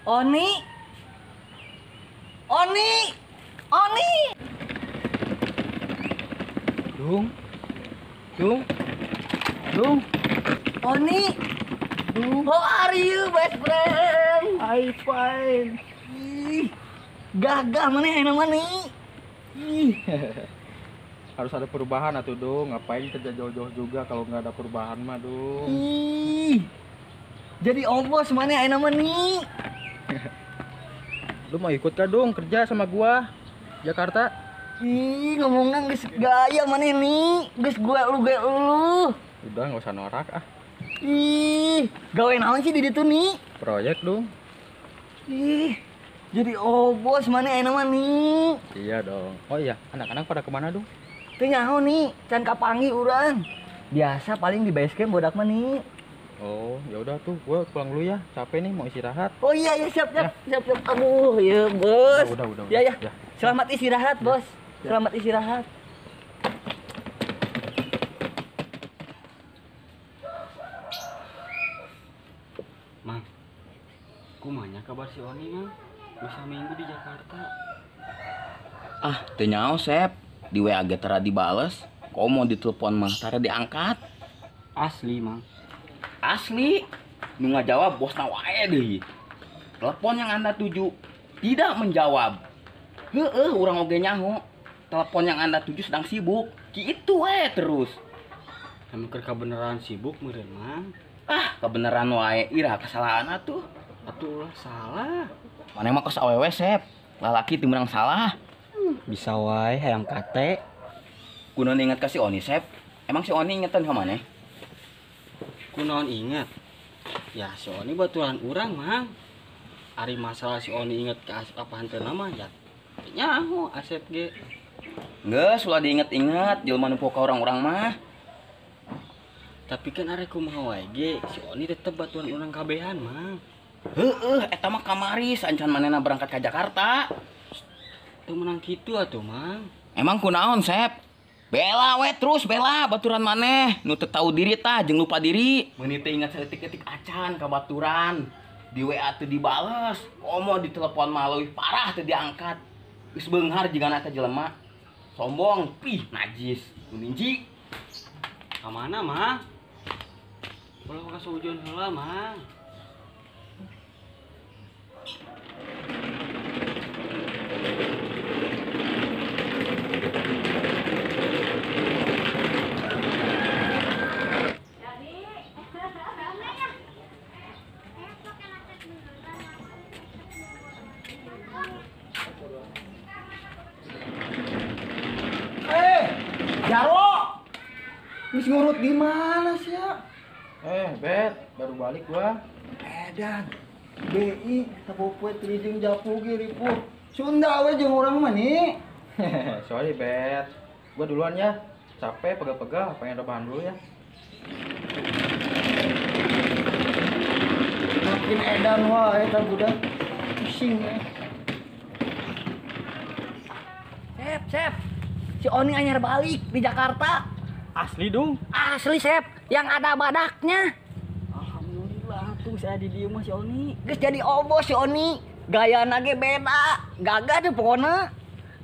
Oni, Oni, Oni. Dung, Dung, Dung, Oni. How are you, best friend? I fine. Ih, gagah mana enak mana? Ih, Harus ada perubahan atuh Dung. Ngapain kerja jauh-jauh juga kalau nggak ada perubahan mah Dung. ih. Jadi obos mana enak mana? Lu mau ikut kah Dung kerja sama gua Jakarta? Ih, ngomongnya geus gaya mana nih? Geus gua lu. Udah nggak usah norak ah. Ih, gawe naon sih di ditu nih? Proyek Dung. Ih, jadi obos mana enak mana? Iya dong. Oh iya, anak-anak pada kemana Dung? Teu nyaho nih, can kapanggih urang. Biasa paling di base camp bodak mah nih. Oh, ya udah tuh, gua pulang dulu ya. Capek nih mau istirahat. Oh iya ya siap. Aduh, ya bos. Udah. Ya. Ya. Selamat istirahat, bos. Selamat istirahat. Mang, kumanya kabar si Oni mang? Bisa minggu di Jakarta. Ah, teu nyaho, Sep. Di WA ge tara dibales. Komo ditelepon mah tara diangkat. Asli mang. Asli, nu ngajawab bosna wae deui. Telepon yang Anda tuju tidak menjawab. Heueuh, urang oge nyaho. Telepon yang Anda tuju sedang sibuk. Kitu we terus. Emang keur beneran sibuk meureun mang. Ah, kebenaran wae iraha kesalahan atuh. Atuh ulah salah. Maneh mah kos awewe, Sep. Lalaki teu meunang salah. Bisa wae hayang kate. Kunaon inget ka si Oni, Sep? Emang si Oni ingetan ka maneh? Kunaon inget? Ya si Oni baturan urang mang. Ari masalah si Oni inget ke Asep apa hanteuna mah ya. Nyaho Asep ge. Geus, ulah diinget-inget jelema nu poka orang-orang mah. Tapi kan arek kumaha wae ge si Oni tetep baturan urang kabehan mang. Heueuh, eta mah kamari sancan manehna berangkat ka Jakarta. Teu menang kitu atuh mang. Emang kunaon, Sep? Bela we terus bela baturan maneh nu teu tahu diri tah jeung lupa diri. Meuni teh ingat saeutik-eutik acan ka baturan. Di WA teu dibales, komo di telepon mah leuwih parah teu diangkat. Geus beunghar jigana eta jelema. Sombong, pih najis, kuninji. Ka mana mang? Ulah ka seujeun heula mang. Jaro. Wis ngurut di mana sih ya? Bet, baru balik gua. Edan. BI tapopoe trijing japu ge ripuh. Sunda we jeung urang mah nih. Sorry, Bet. Gua duluan ya. Capek pegel-pegel, pengen rebahan dulu ya. Makin edan wae eta budak. Pusing ya. Sep. Si Oni anyar balik di Jakarta. Asli Dung. Asli, Sep. Yang ada badaknya. Alhamdulillah tuh saya di dieu mah si Oni. Geus jadi obos si Oni. Gayana ge beda. Gagah deh pokona.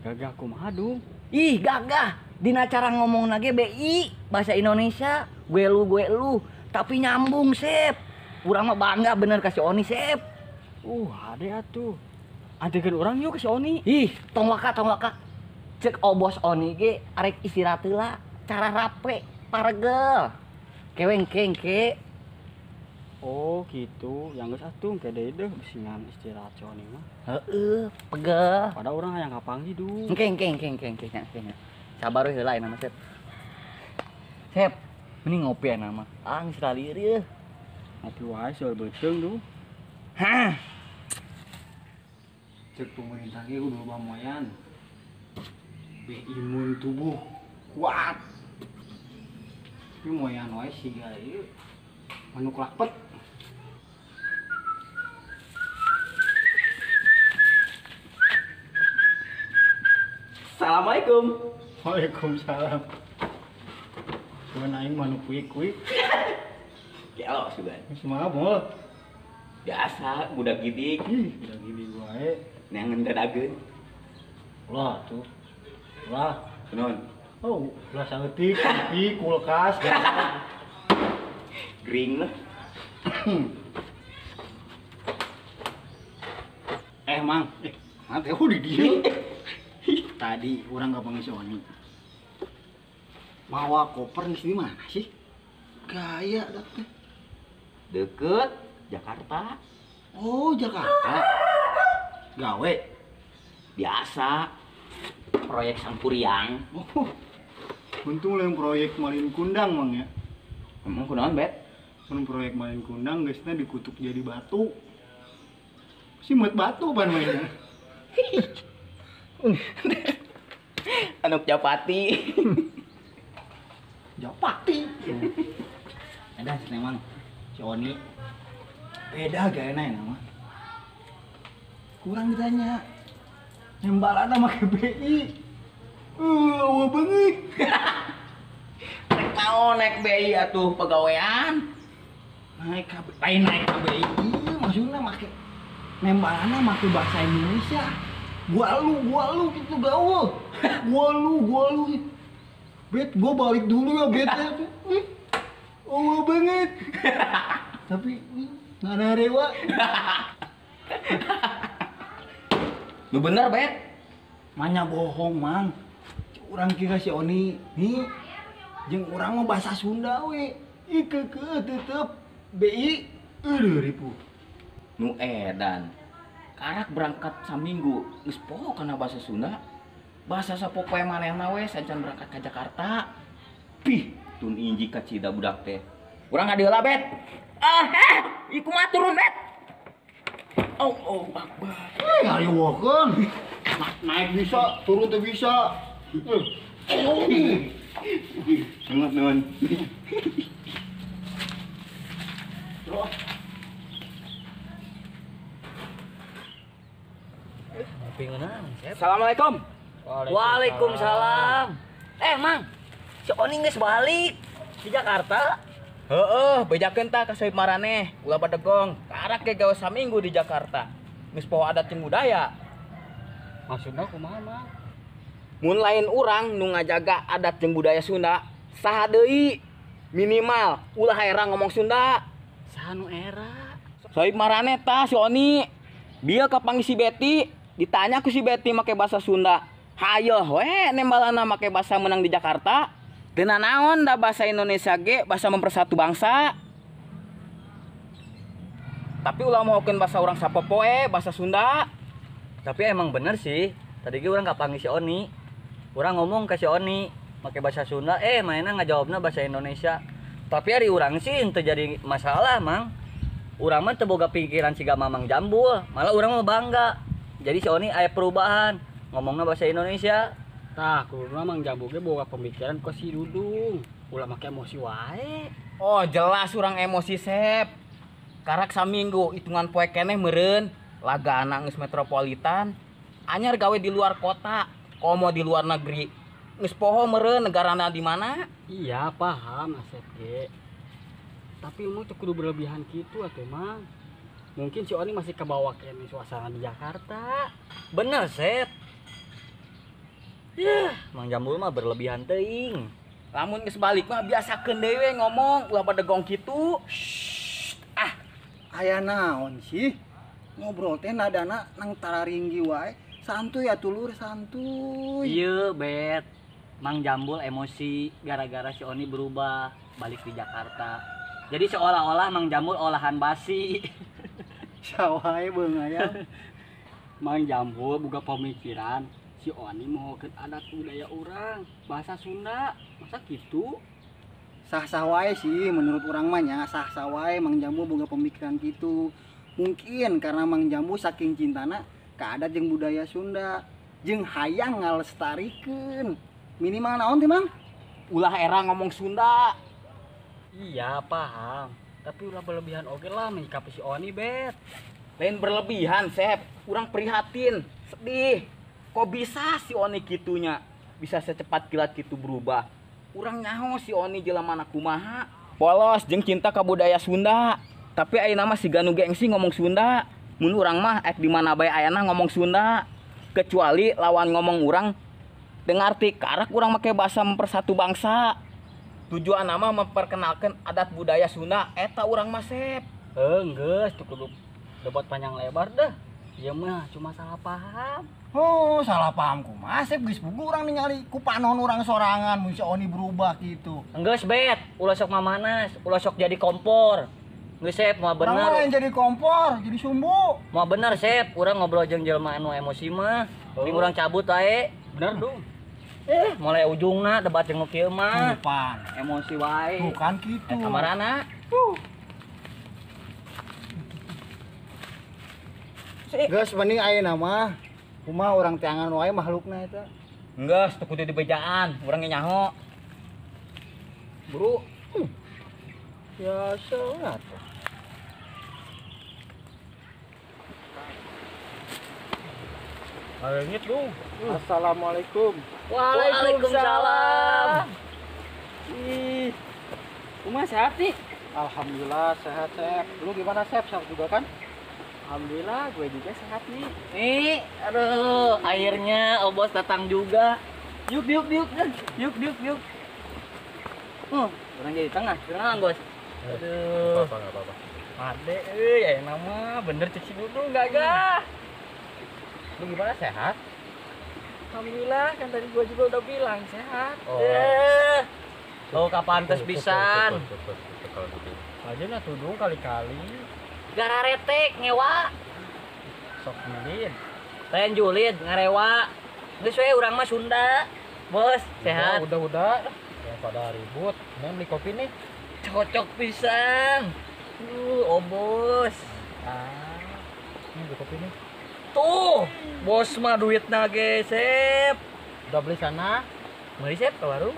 Gagah kumaha Dung? Ih, gagah. Dina cara ngomong ge BI bahasa Indonesia. Gue lu. Tapi nyambung, Sep. Urang mah bangga bener ka si Oni, Sep. Ade atuh. Antekeun urang yuk ke si Oni. Ih, tong waka. Cek obos Oni ge arek istirahat heula. Cara rape, paregel. Keweng-keng ke. Oh gitu, yang geus atuh ke deui deuh bisingan istirahat si Oni mah. Heeh, pegel. Pada urang hayang kapanggih Dung. Keng. Sabar we heula nama Sep. Sep, mending ngopi ya nama. Geus ralir ieu. Ngopi wae seueur beuteung Dung. Hah. Cek pemerintah ge udah lumayan. Imun tubuh kuat. Tapi moyan wae siga ieu manuk lapet. Assalamualaikum. Waalaikumsalam. Cuman aing manuk kuik-kuik. Kelo sudah. Semua mul. Biasa budak gidik. Udah gini wae. Neangan dadageun. Lah tuh. Lah. Kunaon? Oh, lah sangetik, TV, kulkas, Gering lah. Mang, nanti aku di dia. Tadi orang gak panggil si Oni. Mawa koper di mana sih? Gaya datang. Deket Jakarta. Oh, Jakarta. Gawe. Biasa. Proyek Sampuriang. Oh, untung lah yang proyek Malin Kundang, Mang ya. Emang kunaon, Bet? Mun proyek Malin Kundang, guysnya dikutuk jadi batu. Si muat batu pan mainnya. Anu Japati. Japati. Ada sih memang si Oni. Beda gayanya nama. Kurang ditanya. Nembalana make BI. Wah banget. Rek naon naik BI atuh pegawaian. Naik lain naik KBI. Iya, maksudnya make nembalana make bahasa Indonesia. Gua lu gitu gaul. Gua lu. Bet, gua balik dulu ya bet. Oh banget. Tapi nggak ada rewa. Lu bener, Bet? Manya bohong, Mang. Urang kira si Oni nih jeung urang mah bahasa Sunda we. Tetep BI ribu. Nu edan. Karak berangkat saminggu geus poho kana bahasa Sunda. Bahasa sapopoe manehna we sancan berangkat ka Jakarta. Pih, tun inji ka cida budak teh. Urang ngadeula, Bet. Iku mah turun, Bet. Oh, Akbar. Ayo wakan. Naik bisa, turun tuh bisa. Sangat non. Assalamualaikum. Waalaikumsalam. Mang, si Oni geus balik di Jakarta. Heeh, bejakeun tah ka Soib maraneh, ulah badegong. Karak ge gawe saminggu di Jakarta. Geus poho adat jeung budaya. Maksudna kumaha, Mang? Mun lain urang nu ngajaga adat jeung budaya Sunda, saha deui? Minimal ulah era ngomong Sunda. Saha nu era? Soib maraneh tah si Oni. Dia kapanggih si Betty, ditanya ku si Betty make bahasa Sunda. Hayo we nembalana make bahasa menang di Jakarta. Teu naon da bahasa Indonesia ge bahasa mempersatu bangsa. Tapi ulah mohokeun bahasa urang sapopoe, bahasa Sunda. Tapi emang bener sih. Tadi ge urang kapanggih si Oni. Urang ngomong ke si Oni pakai bahasa Sunda, mainnya ngajawabna bahasa Indonesia. Tapi hari urang sih teu jadi masalah, Mang. Urang mah teu boga pikiran siga Mamang Jambul, malah urang mah bangga. Jadi si Oni aya perubahan, ngomongna bahasa Indonesia. Tah, kuduna Mang Jambu ge boga pemikiran kok si Dudung. Ulah make emosi wae. Oh, jelas urang emosi, Sep. Karak saminggu hitungan poe keneh meureun. Laga anak geus metropolitan. Anyar gawe di luar kota, komo di luar negeri. Geus poho meureun negarana di mana? Iya, paham Asep ge. Tapi emang teu kudu berlebihan gitu atuh, Mang. Mungkin si Oni masih kebawa kene suasana di Jakarta. Bener, Sep. Mang Jambul mah berlebihan teuing. Lamun geus balik mah biasakeun dewe ngomong ulah badegong kitu. Aya naon sih? Ngobrol teh nadana nang tararinggi wae. Santuy atuh lur, santuy. Iya, Bet. Mang Jambul emosi gara-gara si Oni berubah balik di Jakarta. Jadi seolah-olah Mang Jambul olahan basi. Sawae beung aya. Mang Jambu boga pemikiran si Oni mau ke adat budaya orang bahasa Sunda masa gitu. Sah-sah wae sih menurut urang mah nya, sah-sah wae Mang Jambu boga pemikiran gitu. Mungkin karena Mang Jambu saking cintana ka adat jeung budaya Sunda jeung hayang ngalestarikeun. Minimal naon teh, Mang? Ulah era ngomong Sunda. Iya paham, tapi ulah berlebihan oge lah menyikapi si Oni, Bet. Lain berlebihan, Sep. Urang prihatin, sedih. Kok bisa si Oni kitunya? Bisa secepat kilat gitu berubah. Urang nyaho si Oni jelema kumaha. Polos jeung cinta ka budaya Sunda. Tapi ayeuna mah siga nu gengsi ngomong Sunda. Mun urang mah di mana bae ayana ngomong Sunda. Kecuali lawan ngomong urang dengarti karak urang make bahasa mempersatu bangsa. Tujuan nama memperkenalkan adat budaya Sunda eta urang mah Sep. Geus tuh kudu debat panjang lebar dah. Ieu mah cuma salah paham. Oh, salah paham kumaha Sep geus puguh urang ningali ku panon urang sorangan mun si Oni berubah gitu. Enggeus bet, ulah sok mamanas, ulah sok jadi kompor. Geus Sep, mau Urang mah yang bener. jadi kompor, jadi sumbu. Mau bener Sep, urang ngobrol jeung jelema anu emosi mah. Mending urang cabut ae. Bener dong. Mulai ujungna debat jeung nu kieu mah. Depan. Emosi wae. Bukan gitu. Kamarana. Geus mending ayeuna mah kumaha urang tiangan wae makhlukna eta. Enggeus teu kudu dibejaan, urang ge nyaho. Buru. Biasa atuh. Alengit dong. Assalamualaikum. Waalaikumsalam. Ih. Kumaha sehat nih? Alhamdulillah sehat Sep. Lu gimana Sep? Sehat juga kan? Alhamdulillah gue juga sehat nih. Nih, aduh, akhirnya Obos datang juga. Yuk. Orang jadi tengah, kenalan Bos. Aduh. Enggak apa-apa. Ade, ya nama bener cuci dulu gak? Lu gimana sehat? Alhamdulillah, kan tadi gua juga udah bilang sehat. Oh. Lo kapan tes pisan? Aja na tudung kali-kali. Gara retek ngewa. Sok milin. Lain julid ngarewa. Geus we urang mah Sunda. Bos, sehat. Udah. Yang pada ribut. Nih beli kopi nih. Cocok pisan. Obos. Ini beli kopi nih. Tuh, bos mah duitna ge, Sep. Udah beli sana. Mari Sep ke warung.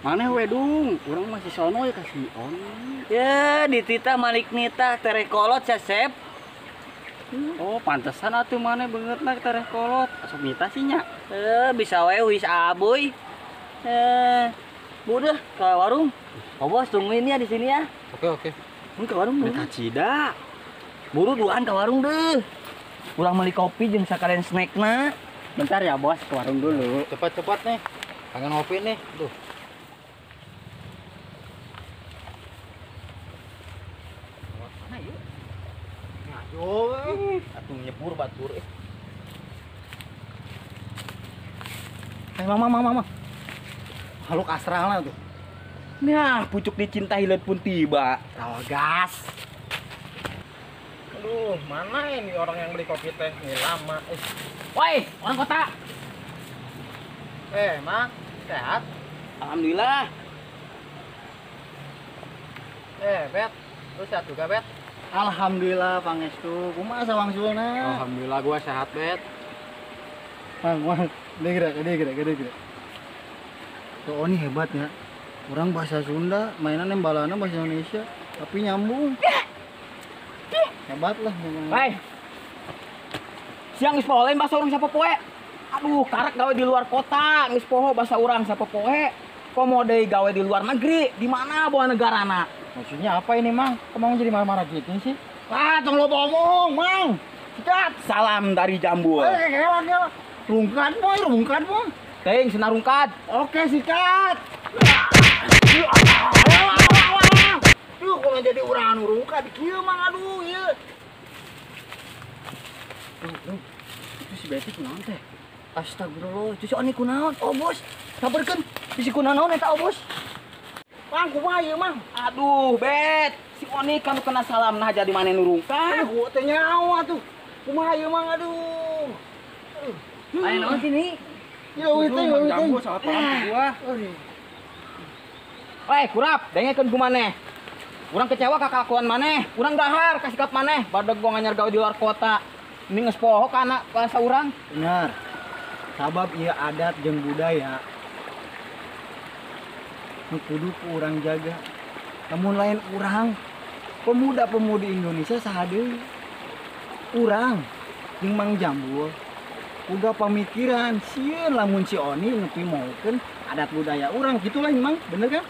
Mana wedung? Orang masih sono ya kasih on. Ya, ditita Malik Nita terekolot ya, Sep. Oh, pantesan atuh mana banget nak tereh kolot. Asok nita sih nya. Bisa we wis aboy. Udah ke warung. Oh, bos tungguin ya di sini ya. Oke. Ini ke warung dulu. Mereka cida. Buru duluan ke warung deh. Urang beli kopi jeung sakalian snackna. Bentar ya bos, ke warung dulu. Cepat nih. Kangen ngopi nih. Tuh. Atuh nyebur batur Mama. Haluk astralna tuh. Nah, pucuk dicinta hilet pun tiba. Rawa gas. Aduh, mana ini orang yang beli kopi teh? Ini lama. Woi, orang kota. Mang, sehat? Alhamdulillah. Bet, lu sehat juga, Bet? Alhamdulillah pangestu. Kumaha sawangsulna? Alhamdulillah gua sehat, Bet. Mang. Gede. Tuh Oni hebat ya. Orang bahasa Sunda, mainan embalana bahasa Indonesia, tapi nyambung. Hebat lah memang. Woi. Siang geus poho lain bahasa urang sapopoe. Aduh, karak gawe di luar kota, geus poho bahasa urang sapopoe. Komo deui gawe di luar negeri, di mana bawa negarana? Maksudnya apa ini, Mang? Kamu jadi marah-marah gitu sih? Ah, tong lo ngomong, Mang. Sikat, salam dari Jambul. Gila. Rungkat, boy. Teuing sinarungkad. Oke, sikat. Duh, kalau jadi urang rungkat, kieu Mang, aduh, ieu. Itu si Betty kunaon teh? Astagfirullah, itu si Oni kunaon? Oh, bos. Sabarkeun. Si kunaon eta, oh, bos. Mang, kumaha ieu, Mang? Aduh, Bet. Si Oni kan kena salam nah jadi mana nurungkad. Gua teh nyawa tuh. Kumaha ieu, Mang, aduh. Ayo naon sini? Ya itu. Jambul salah paham ke gua. Woi, kurap, dengekeun ku maneh. Urang kecewa ka kelakuan maneh. Urang dahar ka sikap maneh. Badag gua nganyar gawe di luar kota. Ini geus poho kana bahasa urang. Benar. Sabab ieu adat jeung budaya. Nu kudu ku urang jaga. Namun lain urang, pemuda-pemudi Indonesia saha deui? Urang jeung Mang Jambul uga pamikiran sieun lamun si Oni nepi mokeun adat budaya urang gitu lah Mang, bener kan?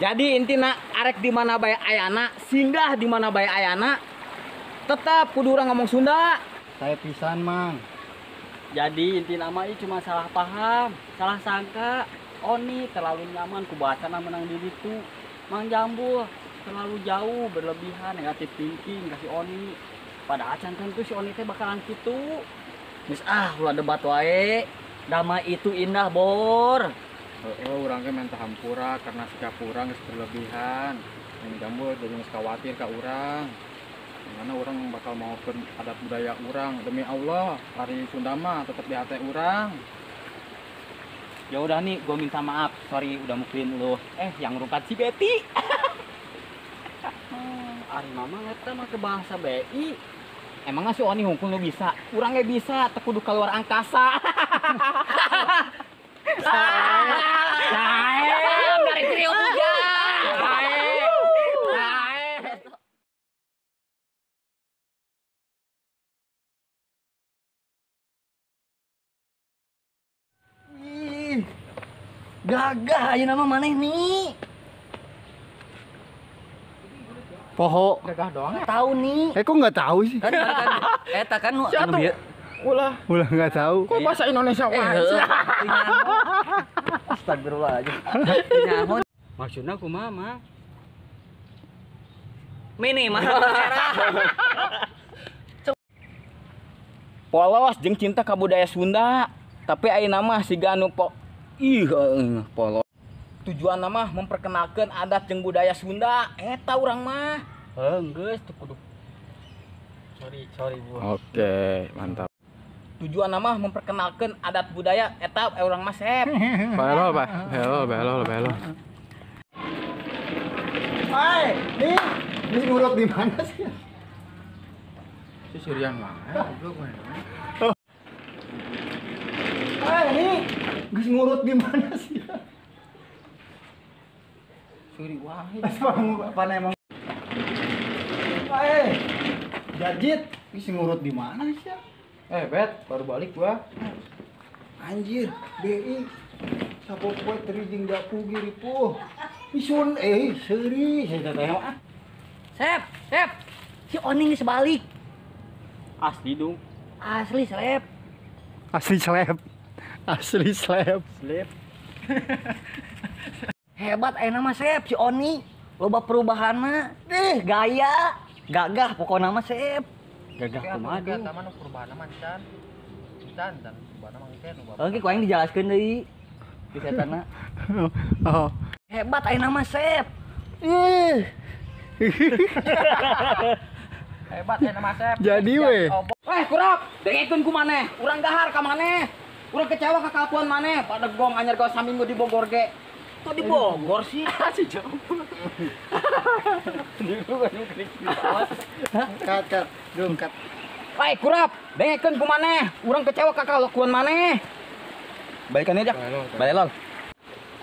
Jadi intina arek di mana bae ayana, singgah di mana bae ayana, tetap kudu urang ngomong Sunda. Saya pisan, Mang. Jadi inti nama ini cuma salah paham, salah sangka. Oni terlalu nyaman ku bahasana menang diri tuh. Mang Jambul terlalu jauh berlebihan negatif thinking kasih Oni. Padahal cantan tuh si Oni teh bakalan gitu. Geus ulah debat wae. Damai itu indah, Bor. Urang ge mentah hampura karena sikap urang geus berlebihan. Yang Jambul jadi geus khawatir ka urang. Karena orang bakal mau ke adat budaya urang. Demi Allah, hari Sunda mah tetap di hati urang. Ya udah nih, gue minta maaf. Sorry udah mukulin lu. Yang ngurungkat si Betty. Ari mama ngeta mah ke bahasa BI. Emangnya si Oni hungkul lu bisa? Urangnya bisa, tekudu keluar angkasa. Saem dari trio hujan. Saem. Ih, gagah aja nama maneh nih. Poho. Gagah doang. Tahu nih. Kok nggak tahu sih? Kan eta kan nu anu bieu. Ulah Nggak tahu. kok bahasa Indonesia wae. Astagfirullahaladzim. Nyaho. Maksudnya kumaha mah? Mini mah. Polos jeung cinta ka budaya Sunda. Tapi ayeuna mah siga anu polos. Tujuan mah memperkenalkan adat jeung budaya Sunda. Eta urang mah. Geus teu kudu. Sorry Bu. Oke, mantap. Tujuan mah memperkenalkan adat budaya eta urang mah Sep. Belol, Pak. Belol. Hai, nih. Ini ngurut di mana sih? Si Surian mah. Hai, nih. Geus ngurut di mana sih? Suri wahid. Apa emang? Hai. Jajit, geus ngurut di mana sih? Bet, baru balik gua. Anjir, BI. Sapo poe teri jeung japu giripuh. Isun seuri saya teh mah. Sep. Si Oni geus balik. Asli dong. Asli, Sep. Asli slap. Slip. Hebat ayeuna mah Sep si Oni. Loba perubahanna. Gaya. Gagah pokokna mah Sep. Gagah kumaha dong. Taman perubahan mah can. Can perubahan mah can. Oke, ku aing dijelaskeun deui. Di setana. Oh. Hebat ayeuna mah Sep. Hebat ya nama Sep. Jadi we. Kurap, dengekeun ku maneh. Urang dahar ka maneh. Urang kecewa ka kalakuan maneh. Pada gong anyar gawe saminggu di Bogor ge. Kok di Bogor sih? Si jauh. Kat. Dong kat. Kurap, dengekeun ku maneh. Urang kecewa ka kalakuan maneh. Balikan aja. Balelol.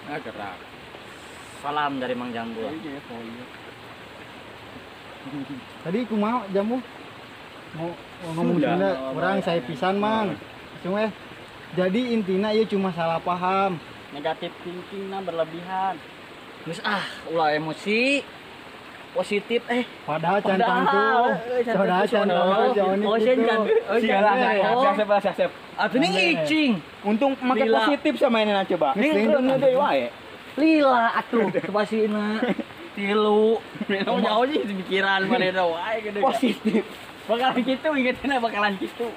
Gerak. Salam dari Mang Jambul. Tadi kumaha jamu? Mau ngomong Sunda, orang saya pisan, Mang. Cuma jadi intinya ieu cuma salah paham. Negatif thinking na berlebihan. Geus ulah emosi. Positif Padahal cantang tuh. Padahal cantang tuh Joni. Oh, gitu. Siap. Atuh ning icing. Untung make Lila. positif sama ini coba. Ning Ini deui wae. Lila atuh pasina. Tilu. Jauh sih pikiran mana wae gede. Positif. Bakalan gitu ingetin bakalan gitu.